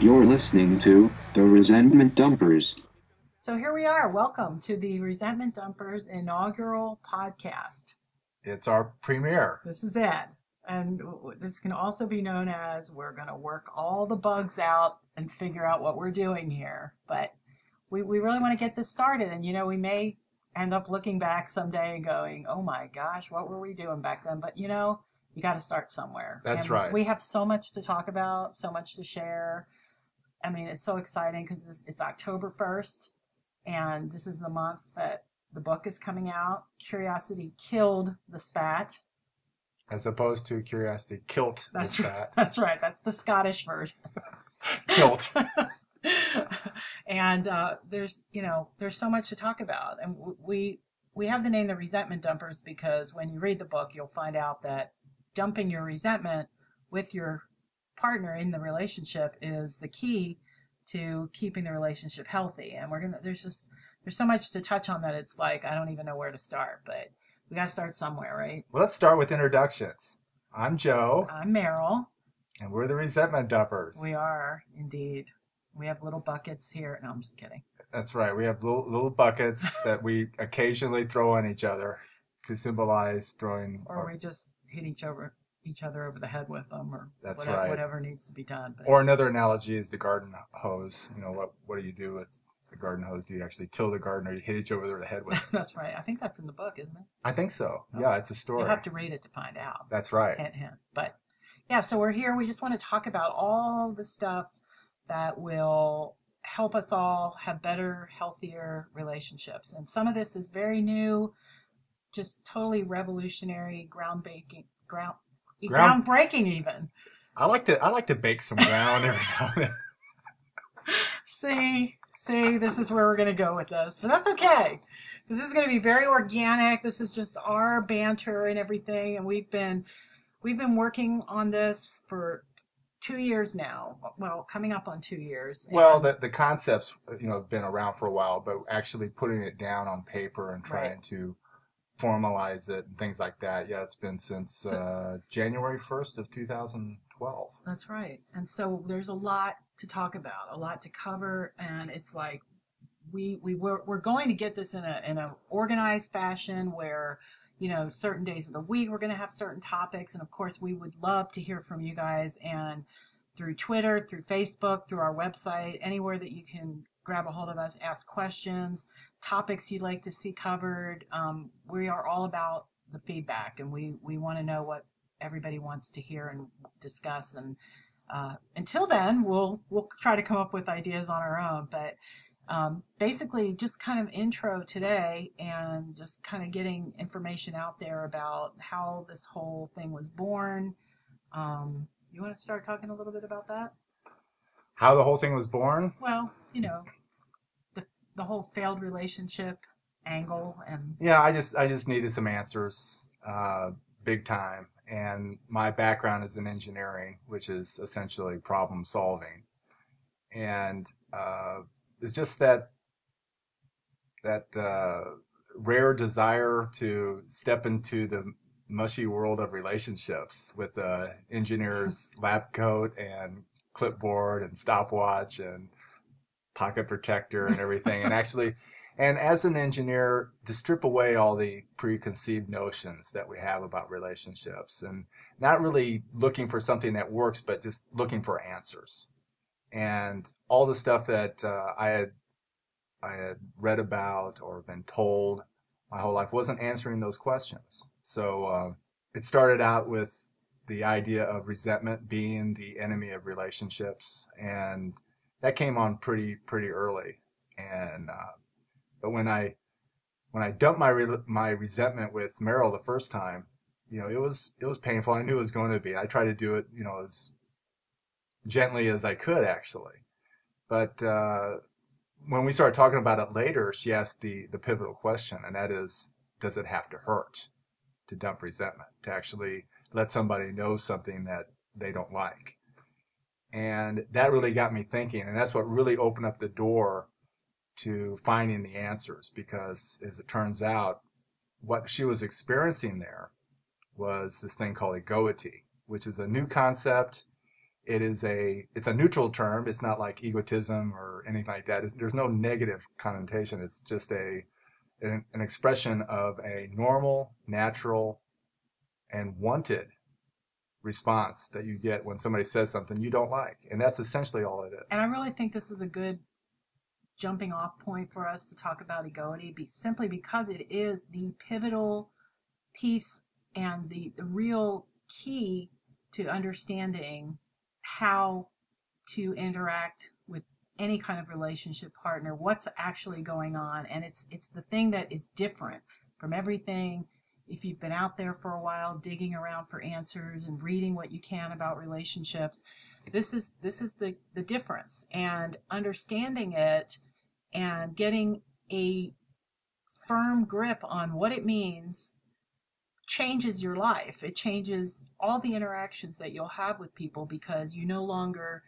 You're listening to The Resentment Dumpers. So here we are. Welcome to the Resentment Dumpers inaugural podcast. It's our premiere. This is it. And this can also be known as we're going to work all the bugs out and figure out what we're doing here. But we really want to get this started. And, we may end up looking back someday and going, oh my gosh, what were we doing back then? But, you got to start somewhere. That's And right. we have so much to talk about, so much to share. I mean, it's so exciting because it's October 1st. And this is the month that the book is coming out. Curiosity Killed the Spat. As opposed to Curiosity Kilt the Spat. That's right. That's the Scottish version. Kilt. And there's so much to talk about. And we have the name The Resentment Dumpers because when you read the book, you'll find out that dumping your resentment with your partner in the relationship is the key to keeping the relationship healthy. And there's so much to touch on that it's like I don't even know where to start, but we got to start somewhere, right? Well, let's start with introductions. I'm Joe. I'm Meryl. And we're the Resentment Dumpers. We are indeed. We have little buckets here. No, I'm just kidding. That's right. We have little buckets that we occasionally throw on each other to symbolize throwing. Or we just hit each other over the head with them, or That's whatever, right. whatever needs to be done. But Or another analogy is the garden hose. What do you do with the garden hose? Do you actually till the garden, or do you hit each other over the head with it? That's right. I think that's in the book, isn't it? I think so. Oh. Yeah, it's a story. You'll have to read it to find out. That's right. Hint, hint. But yeah, so we're here. We just want to talk about all the stuff that will help us all have better, healthier relationships. And some of this is very new, just totally revolutionary, groundbreaking even. I like to bake some ground every now and then. See, this is where we're going to go with this. But that's okay. This is going to be very organic. This is just our banter and everything. And we've been working on this for 2 years now. Well, coming up on 2 years. Well, the concepts, have been around for a while, but actually putting it down on paper and trying to formalize it and things like that. Yeah, it's been since January 1st of 2012. That's right. And so there's a lot to talk about, a lot to cover, and it's like we're going to get this in a organized fashion where certain days of the week we're going to have certain topics, and of course we would love to hear from you guys, and through Twitter, through Facebook, through our website, anywhere that you can grab a hold of us, ask questions, topics you'd like to see covered. We are all about the feedback, and we want to know what everybody wants to hear and discuss. And until then, we'll try to come up with ideas on our own. But basically, just kind of intro today, and just kind of getting information out there about how this whole thing was born. You want to start talking a little bit about that? How the whole thing was born? Well, the whole failed relationship angle. And yeah, I just needed some answers, big time. And my background is in engineering, which is essentially problem solving. And it's just that rare desire to step into the mushy world of relationships with the engineer's lab coat and clipboard and stopwatch and pocket protector and everything. And as an engineer, to strip away all the preconceived notions that we have about relationships, and not really looking for something that works, but just looking for answers. And all the stuff that I had read about or been told my whole life wasn't answering those questions. So it started out with the idea of resentment being the enemy of relationships, and that came on pretty early. And but when I dumped my resentment with Meryl the first time, it was painful. I knew it was going to be. I tried to do it, as gently as I could, actually. But when we started talking about it later, she asked the pivotal question, and that is, does it have to hurt to dump resentment, to actually let somebody know something that they don't like? And that really got me thinking, and that's what really opened up the door to finding the answers, because as it turns out, what she was experiencing there was this thing called Egoity, which is a new concept. it's a neutral term. It's not like egotism or anything like that. There's no negative connotation. It's just an expression of a normal, natural, and wanted response that you get when somebody says something you don't like. And that's essentially all it is. And I really think this is a good jumping off point for us to talk about egoity, simply because it is the pivotal piece and the real key to understanding how to interact with any kind of relationship partner, what's actually going on. And it's the thing that is different from everything. If you've been out there for a while digging around for answers and reading what you can about relationships, this is the difference. And understanding it and getting a firm grip on what it means changes your life. It changes all the interactions that you'll have with people, because you no longer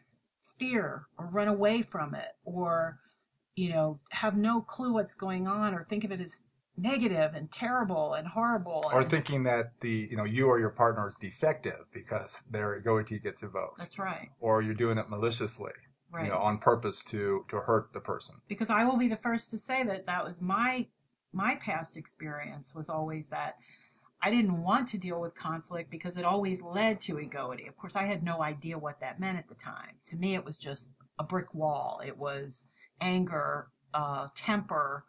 fear or run away from it, or have no clue what's going on, or think of it as negative and terrible and horrible, Or and thinking that you or your partner is defective because their egoity gets evoked. that's right. Or you're doing it maliciously, Right. On purpose to hurt the person. Because I will be the first to say that was my past experience, was always that I didn't want to deal with conflict because it always led to egoity. Of course, I had no idea what that meant at the time. To me, it was just a brick wall. It was anger, temper,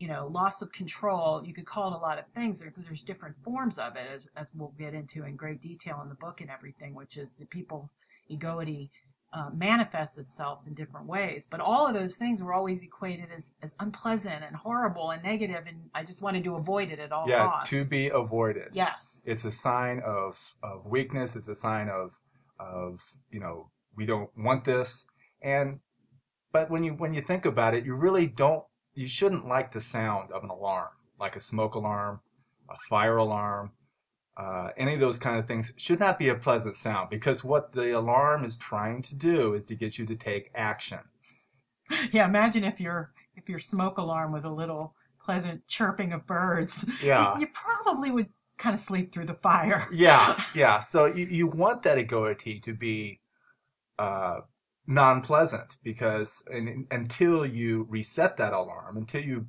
loss of control. You could call it a lot of things. There's different forms of it, as we'll get into in great detail in the book and everything, which is the people's egoity manifests itself in different ways. But all of those things were always equated as unpleasant and horrible and negative, and I just wanted to avoid it at all costs. To be avoided. Yes. It's a sign of weakness. It's a sign of we don't want this. But when you think about it, you shouldn't like the sound of an alarm, like a smoke alarm, a fire alarm. Any of those kind of things should not be a pleasant sound, because what the alarm is trying to do is to get you to take action. Yeah, imagine if your smoke alarm was a little pleasant chirping of birds. Yeah. You probably would kind of sleep through the fire. Yeah. So you want that egoity to be non-pleasant, because until you reset that alarm, until you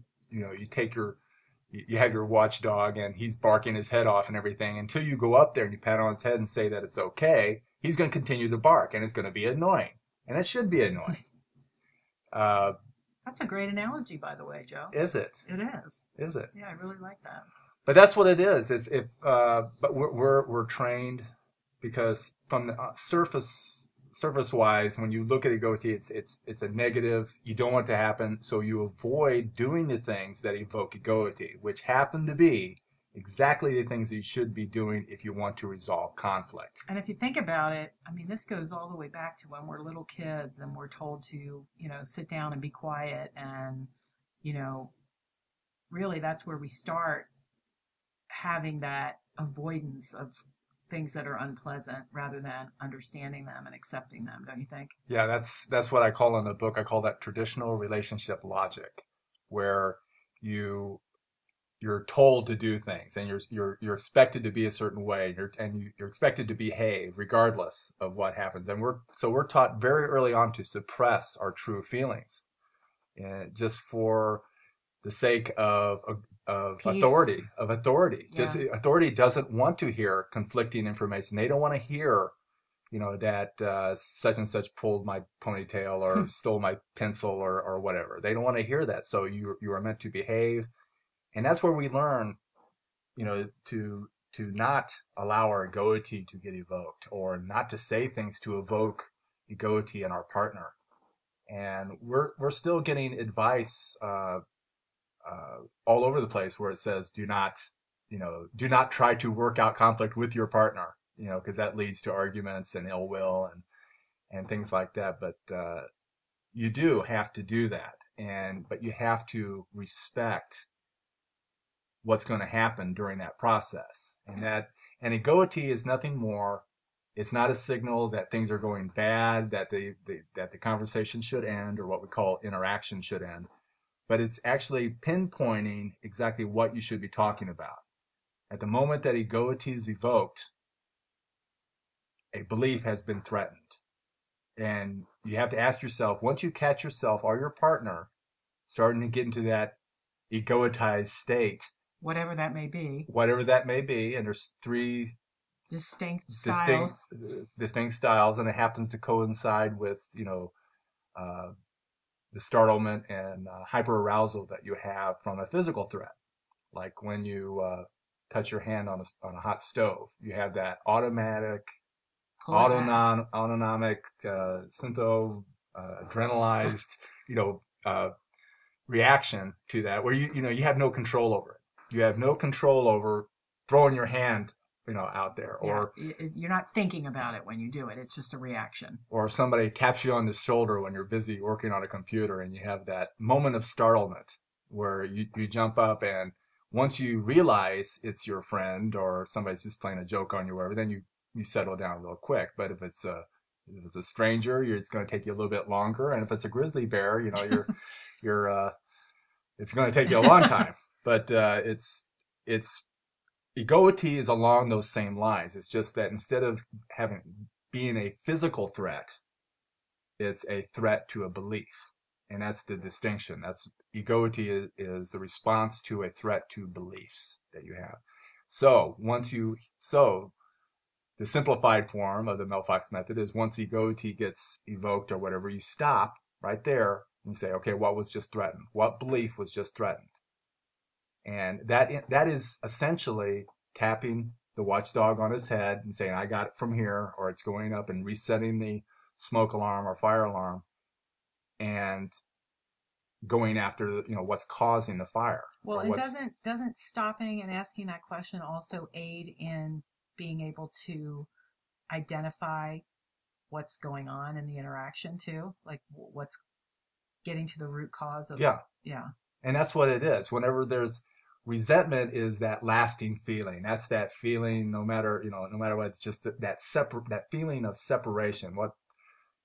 have your watchdog and he's barking his head off and everything, until you go up there and you pat on his head and say that it's okay, he's going to continue to bark, and it's going to be annoying, and it should be annoying. That's a great analogy, by the way, Joe. Is it? It is. Is it? Yeah, I really like that. But that's what it is. But we're trained, because from the surface wise, when you look at egoity, it's a negative. You don't want it to happen, so you avoid doing the things that evoke egoity, which happen to be exactly the things that you should be doing if you want to resolve conflict. And if you think about it, I mean, this goes all the way back to when we're little kids and we're told to, sit down and be quiet, and, really that's where we start having that avoidance of things that are unpleasant, rather than understanding them and accepting them, don't you think? Yeah, that's what I call in the book. I call that traditional relationship logic, where you're told to do things, and you're expected to be a certain way, and you're expected to behave regardless of what happens. And we're taught very early on to suppress our true feelings, just for the sake of Peace. authority. Yeah. Just authority doesn't want to hear conflicting information. They don't want to hear, that such and such pulled my ponytail or stole my pencil or whatever. They don't want to hear that. So you are meant to behave, and that's where we learn, to not allow our egoity to get evoked, or not to say things to evoke egoity in our partner. And we're still getting advice all over the place, where it says do not try to work out conflict with your partner, because that leads to arguments and ill will and things like that. But you do have to do that, but you have to respect what's going to happen during that process. And egoity is nothing more. It's not a signal that things are going bad, that the conversation should end, or what we call interaction should end. But it's actually pinpointing exactly what you should be talking about. At the moment that egoity is evoked, a belief has been threatened. And you have to ask yourself, once you catch yourself or your partner starting to get into that egoitized state, whatever that may be, and there's three distinct distinct styles. distinct styles, and it happens to coincide with uh, the startlement and hyperarousal that you have from a physical threat, like when you touch your hand on a hot stove. You have that automatic, autonomic, adrenalized, you know, reaction to that, where you have no control over it. You have no control over throwing your hand out there, or you're not thinking about it when you do it. It's just a reaction. Or if somebody taps you on the shoulder when you're busy working on a computer, and you have that moment of startlement where you jump up, and once you realize it's your friend or somebody's just playing a joke on you, or whatever, then you settle down real quick. But if it's a stranger, it's going to take you a little bit longer, and if it's a grizzly bear, you're it's going to take you a long time. But it's Egoity is along those same lines. It's just that instead of being a physical threat, it's a threat to a belief. And that's the distinction. Egoity is a response to a threat to beliefs that you have. So the simplified form of the Mel Fox method is, once egoity gets evoked or whatever, you stop right there and you say, okay, what was just threatened? What belief was just threatened? And that is essentially tapping the watchdog on his head and saying, I got it from here, or it's going up and resetting the smoke alarm or fire alarm and going after what's causing the fire. Well, and doesn't stopping and asking that question also aid in being able to identify what's going on in the interaction too? Like what's getting to the root cause of yeah. And that's what it is. Whenever there's resentment, is that lasting feeling. That's that feeling, no matter what. It's just that feeling of separation.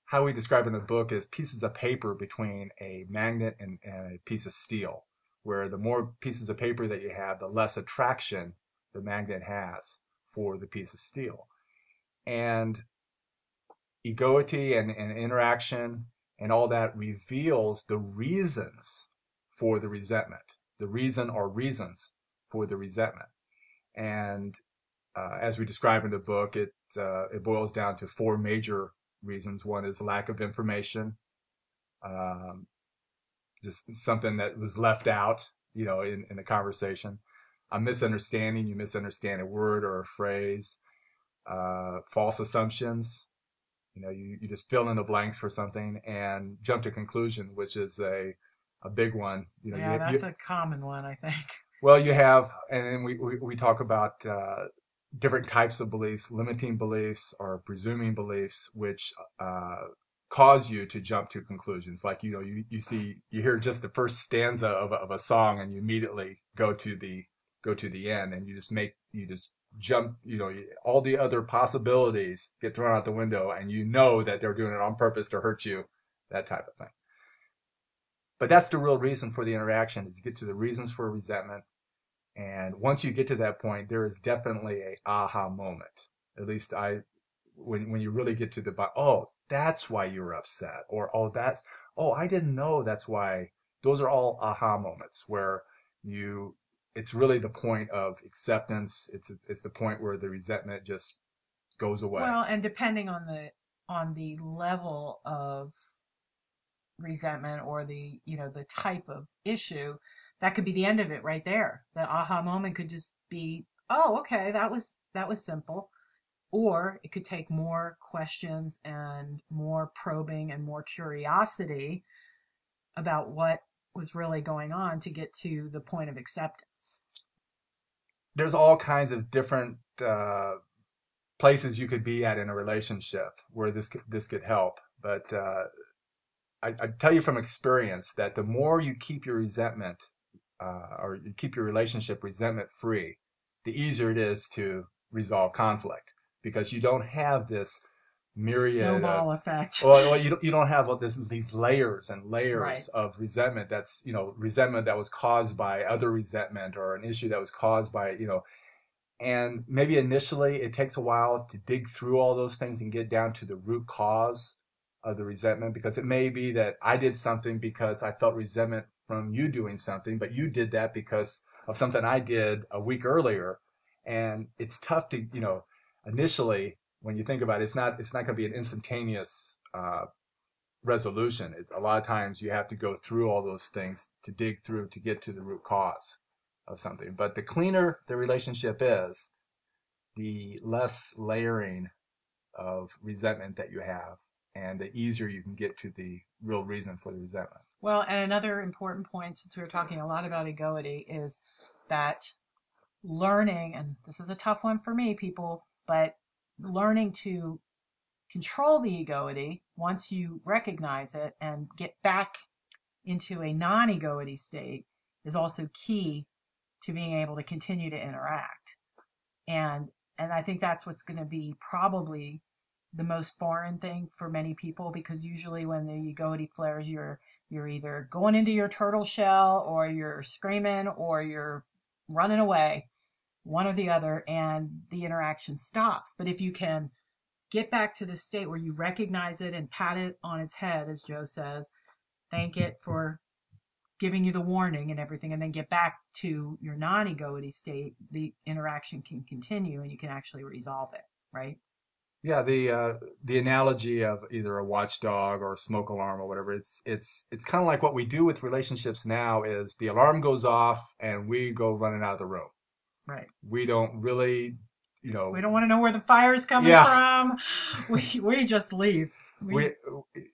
How we describe in the book is pieces of paper between a magnet and a piece of steel, where the more pieces of paper that you have, the less attraction the magnet has for the piece of steel. And egoity and interaction and all that reveals the reasons for the resentment, the reason or reasons for the resentment. And as we describe in the book, it boils down to four major reasons. One is lack of information, just something that was left out, in the conversation. A misunderstanding, you misunderstand a word or a phrase. False assumptions, you just fill in the blanks for something and jump to conclusion, which is a big one. That's a common one, I think. Well, you have, and then we talk about different types of beliefs, limiting beliefs or presuming beliefs, which cause you to jump to conclusions. Like, you hear just the first stanza of a song, and you immediately go to the end, and you just jump, all the other possibilities get thrown out the window, and that they're doing it on purpose to hurt you, that type of thing. But that's the real reason for the interaction, is to get to the reasons for resentment. And once you get to that point, there is definitely a aha moment. At least when you really get to oh, that's why you were upset, or I didn't know that's why. Those are all aha moments where it's really the point of acceptance. It's the point where the resentment just goes away. Well, and depending on the level of resentment or the type of issue, that could be the end of it right there. The aha moment could just be, oh, okay, that was simple. Or it could take more questions and more probing and more curiosity about what was really going on to get to the point of acceptance. There's all kinds of different places you could be at in a relationship where this could help. But I tell you from experience that the more you keep your resentment or you keep your relationship resentment free, the easier it is to resolve conflict, because you don't have this myriad snowball effect. Well, you don't have these layers and layers right. of resentment. That's resentment that was caused by other resentment, or an issue that was caused by And maybe initially it takes a while to dig through all those things and get down to the root cause of the resentment, because it may be that I did something because I felt resentment from you doing something, but you did that because of something I did a week earlier. And it's tough to, initially when you think about it, it's not going to be an instantaneous resolution. A lot of times you have to go through all those things to dig through to get to the root cause of something. But the cleaner the relationship is, the less layering of resentment that you have, and the easier you can get to the real reason for the resentment. Well, and another important point, since we were talking a lot about egoity, is that learning, and this is a tough one for me, people, but learning to control the egoity once you recognize it and get back into a non-egoity state is also key to being able to continue to interact. And I think that's what's going to be probably the most foreign thing for many people, because usually when the egoity flares, you're either going into your turtle shell, or you're screaming, or you're running away, one or the other, and the interaction stops. But if you can get back to the state where you recognize it and pat it on its head, as Joe says, thank it for giving you the warning and everything, and then get back to your non-egoity state, the interaction can continue and you can actually resolve it, right? Yeah, the analogy of either a watchdog or a smoke alarm or whatever, it's kind of like what we do with relationships now is the alarm goes off and we go running out of the room. Right. We don't really, we don't want to know where the fire's coming from. We just leave. We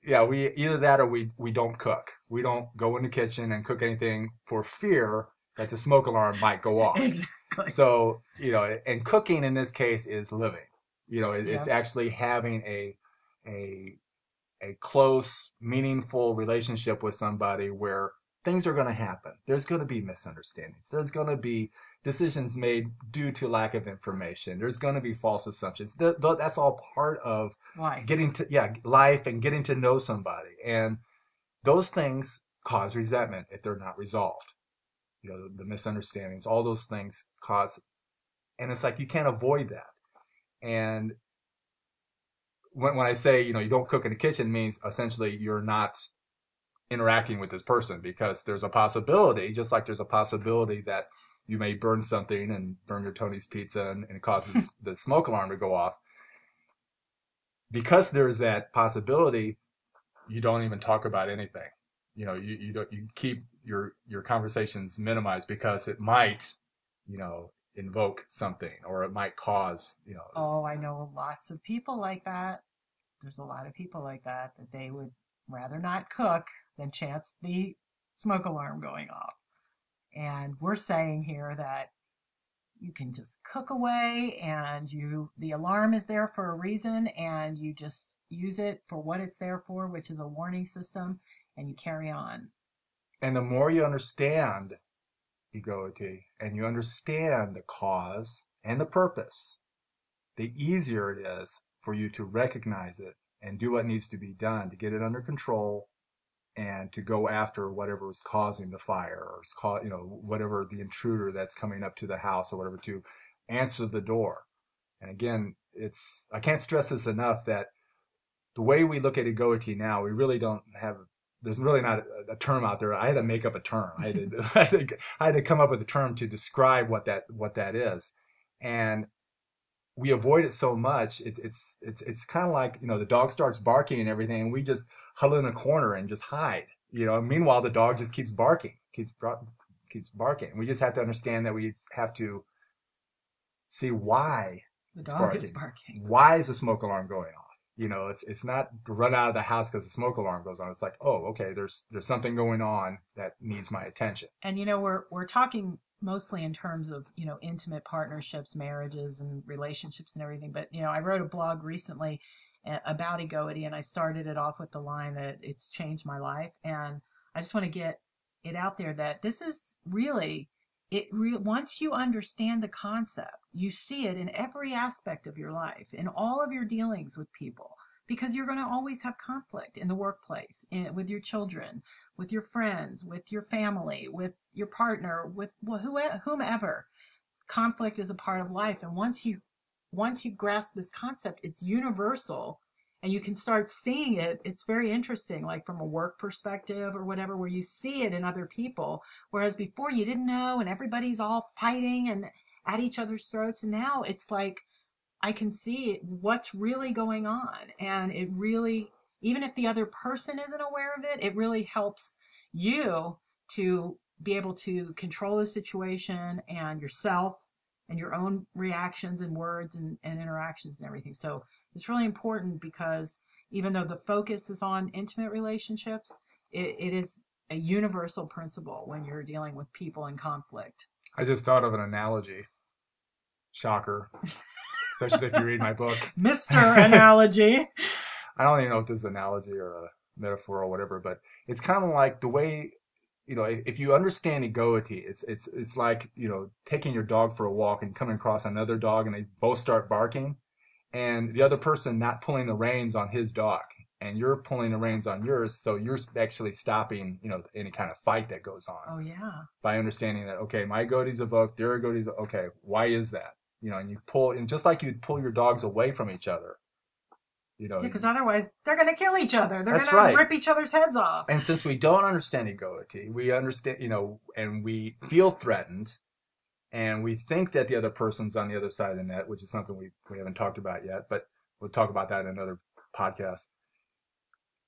either that, or we don't cook. We don't go in the kitchen and cook anything for fear that the smoke alarm might go off. Exactly. So, and cooking in this case is living. It's actually having a close, meaningful relationship with somebody where things are going to happen. There's going to be misunderstandings. There's going to be decisions made due to lack of information. There's going to be false assumptions. That's all part of life. Life and getting to know somebody. And those things cause resentment if they're not resolved. The misunderstandings, all those things cause, and it's like you can't avoid that. And when I say, you don't cook in the kitchen, means essentially you're not interacting with this person, because there's a possibility, just like there's a possibility that you may burn something and burn your Tony's pizza and it causes the smoke alarm to go off. Because there's that possibility, you don't even talk about anything. You keep your conversations minimized, because it might, invoke something, or it might cause, Oh, I know lots of people like that. There's a lot of people like that they would rather not cook than chance the smoke alarm going off. And we're saying here that you can just cook away, and the alarm is there for a reason, and you just use it for what it's there for, which is a warning system, and you carry on. And the more you understand egoity, and you understand the cause and the purpose, the easier it is for you to recognize it and do what needs to be done to get it under control, and to go after whatever is causing the fire, or whatever the intruder that's coming up to the house or whatever, to answer the door. And again, I can't stress this enough, that the way we look at egoity now, we really don't have, there's really not a term out there. I had to make up a term. I had to come up with a term to describe what that is. And we avoid it so much. It's kind of like, the dog starts barking and everything, and we just huddle in a corner and just hide. Meanwhile, the dog just keeps barking, keeps barking. We just have to understand that we have to see why the dog is barking. Why is the smoke alarm going off? It's not to run out of the house because the smoke alarm goes on. It's like, oh, okay, there's something going on that needs my attention. And we're talking mostly in terms of intimate partnerships, marriages, and relationships and everything. But I wrote a blog recently about egoity, and I started it off with the line that it's changed my life. And I just want to get it out there that this is really once you understand the concept, you see it in every aspect of your life, in all of your dealings with people, because you're going to always have conflict in the workplace, with your children, with your friends, with your family, with your partner, with whomever. conflict is a part of life. And once you grasp this concept, it's universal, and you can start seeing it. It's very interesting, like from a work perspective or whatever, where you see it in other people. Whereas before you didn't know, and everybody's all fighting and at each other's throats. And now it's like, I can see what's really going on. And it really, even if the other person isn't aware of it, it really helps you to be able to control the situation and yourself and your own reactions and words and interactions and everything. So it's really important, because even though the focus is on intimate relationships, it is a universal principle when you're dealing with people in conflict. I just thought of an analogy. Shocker. Especially if you read my book. Mr. Analogy. I don't even know if this is an analogy or a metaphor or whatever, but it's kind of like the way, if you understand egoity, it's like, taking your dog for a walk and coming across another dog and they both start barking, and the other person not pulling the reins on his dog, and you're pulling the reins on yours, so you're actually stopping, any kind of fight that goes on. Oh, yeah. By understanding that, okay, my egoity's evoked, their egoity's, okay, why is that? And you pull, and just like you'd pull your dogs away from each other, because otherwise they're going to kill each other. They're going right. to rip each other's heads off. And since we don't understand egoity, we understand, and we feel threatened, and we think that the other person's on the other side of the net, which is something we haven't talked about yet, but we'll talk about that in another podcast.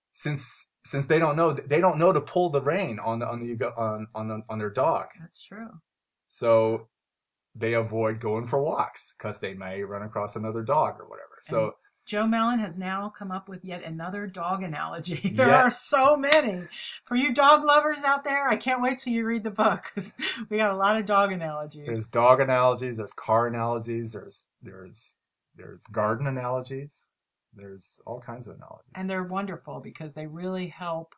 Since they don't know to pull the rein on their dog. That's true. So they avoid going for walks because they may run across another dog or whatever. So Joe Mellon has now come up with yet another dog analogy. There are so many. For you dog lovers out there, I can't wait till you read the book, because we got a lot of dog analogies. There's dog analogies, there's car analogies, there's garden analogies. There's all kinds of analogies. And they're wonderful because they really help.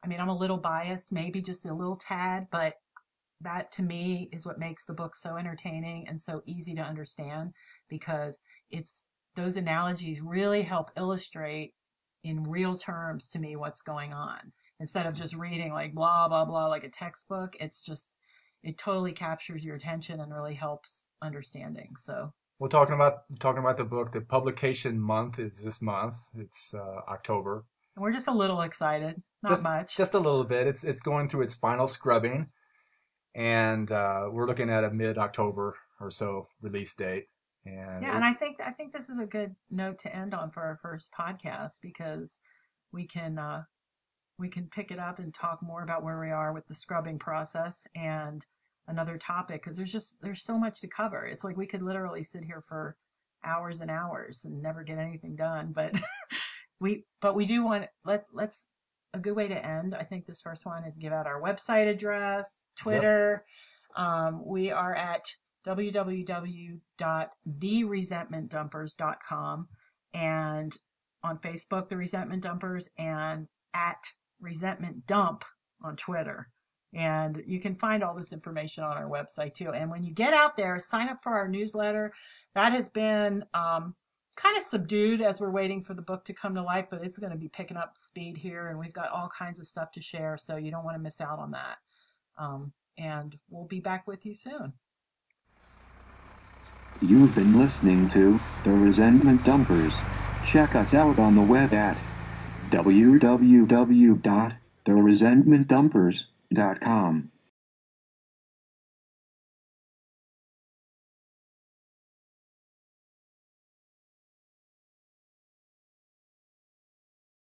I mean, I'm a little biased, maybe just a little tad, but that to me is what makes the book so entertaining and so easy to understand, because those analogies really help illustrate in real terms to me what's going on, instead of just reading like blah, blah, blah, like a textbook. It totally captures your attention and really helps understanding. So we're talking about the book. The publication month is this month. It's October. And we're just a little excited. Not much. Just a little bit. It's going through its final scrubbing, and we're looking at a mid-October or so release date. And I think this is a good note to end on for our first podcast, because we can pick it up and talk more about where we are with the scrubbing process and another topic, because there's so much to cover. It's like we could literally sit here for hours and hours and never get anything done, but we do want, let's a good way to end, I think, this first one is give out our website address, Twitter. Yep. We are at www.theresentmentdumpers.com, and on Facebook, The Resentment Dumpers, and at Resentment Dump on Twitter. And you can find all this information on our website too. And when you get out there, sign up for our newsletter. That has been kind of subdued as we're waiting for the book to come to life, but it's going to be picking up speed here, and we've got all kinds of stuff to share, so you don't want to miss out on that. And we'll be back with you soon. You've been listening to The Resentment Dumpers. Check us out on the web at www.theresentmentdumpers.com.